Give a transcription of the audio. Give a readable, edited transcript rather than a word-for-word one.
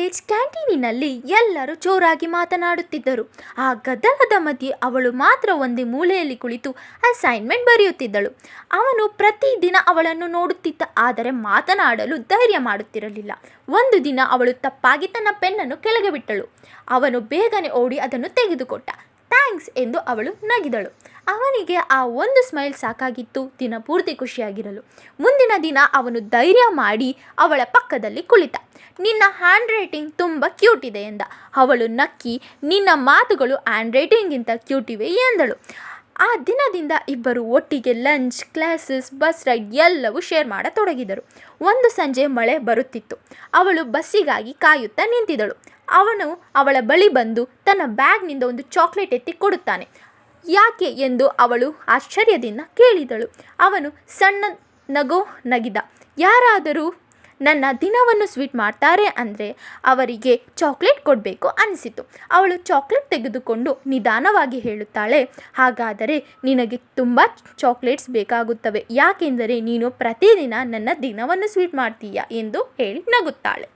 College ಕ್ಯಾಂಟೀನಿನಲ್ಲಿ ಎಲ್ಲರೂ ಜೋರಾಗಿ ಮಾತನಾಡುತ್ತಿದ್ದರು. ಆ ಗದ್ದಲದ ಮಧ್ಯೆ ಅವಳು ಮಾತ್ರ ಒಂದೇ ಮೂಲೆಯಲ್ಲಿ ಕುಳಿತು ಅಸೈನ್ಮೆಂಟ್ ಬರೆಯುತ್ತಿದ್ದಳು. ಅವನು ಪ್ರತಿದಿನ ಅವಳನ್ನು ನೋಡುತ್ತಿದ್ದ, ಆದರೆ ಮಾತನಾಡಲು ಧೈರ್ಯ ಮಾಡುತ್ತಿರಲಿಲ್ಲ. ಒಂದು ದಿನ ಅವಳು ತಪ್ಪಾಗಿ ತನ್ನ ಪೆನ್ನನ್ನು ಕೆಳಗೆ ಬಿಟ್ಟಳು. ಅವನು ಬೇಗನೆ ಓಡಿ ಅದನ್ನು ತೆಗೆದುಕೊಟ್ಟ. ಥ್ಯಾಂಕ್ಸ್ ಎಂದು ಅವಳು ನಗಿದಳು. ಅವನಿಗೆ ಆ ಒಂದು ಸ್ಮೈಲ್ ಸಾಕಾಗಿತ್ತು ದಿನಪೂರ್ತಿ ಖುಷಿಯಾಗಿರಲು. ಮುಂದಿನ ದಿನ ಅವನು ಧೈರ್ಯ ಮಾಡಿ ಅವಳ ಪಕ್ಕದಲ್ಲಿ ಕುಳಿತ. ನಿನ್ನ ಹ್ಯಾಂಡ್ ರೈಟಿಂಗ್ ತುಂಬ ಕ್ಯೂಟ್ ಇದೆ ಎಂದ. ಅವಳು ನಕ್ಕಿ, ನಿನ್ನ ಮಾತುಗಳು ಹ್ಯಾಂಡ್ ರೈಟಿಂಗಿಂತ ಕ್ಯೂಟ್ ಇವೆ ಎಂದಳು. ಆ ದಿನದಿಂದ ಇಬ್ಬರು ಒಟ್ಟಿಗೆ ಲಂಚ್, ಕ್ಲಾಸಸ್, ಬಸ್ ರೈಡ್ ಎಲ್ಲವೂ ಶೇರ್ ಮಾಡತೊಡಗಿದರು. ಒಂದು ಸಂಜೆ ಮಳೆ ಬರುತ್ತಿತ್ತು. ಅವಳು ಬಸ್ಸಿಗಾಗಿ ಕಾಯುತ್ತಾ ನಿಂತಿದ್ದಳು. ಅವನು ಅವಳ ಬಳಿ ಬಂದು ತನ್ನ ಬ್ಯಾಗ್ನಿಂದ ಒಂದು ಚಾಕ್ಲೇಟ್ ಎತ್ತಿ ಕೊಡುತ್ತಾನೆ. ಯಾಕೆ ಎಂದು ಅವಳು ಆಶ್ಚರ್ಯದಿಂದ ಕೇಳಿದಳು. ಅವನು ಸಣ್ಣ ನಗು ನಗಿದ. ಯಾರಾದರೂ ನನ್ನ ದಿನವನ್ನು ಸ್ವೀಟ್ ಮಾಡ್ತಾರೆ ಅಂದರೆ ಅವರಿಗೆ ಚಾಕ್ಲೇಟ್ ಕೊಡಬೇಕು ಅನಿಸಿತು. ಅವಳು ಚಾಕ್ಲೇಟ್ ತೆಗೆದುಕೊಂಡು ನಿಧಾನವಾಗಿ ಹೇಳುತ್ತಾಳೆ, ಹಾಗಾದರೆ ನಿನಗೆ ತುಂಬ ಚಾಕ್ಲೇಟ್ಸ್ ಬೇಕಾಗುತ್ತವೆ, ಯಾಕೆಂದರೆ ನೀನು ಪ್ರತಿದಿನ ನನ್ನ ದಿನವನ್ನು ಸ್ವೀಟ್ ಮಾಡ್ತೀಯ ಎಂದು ಹೇಳಿ ನಗುತ್ತಾಳೆ.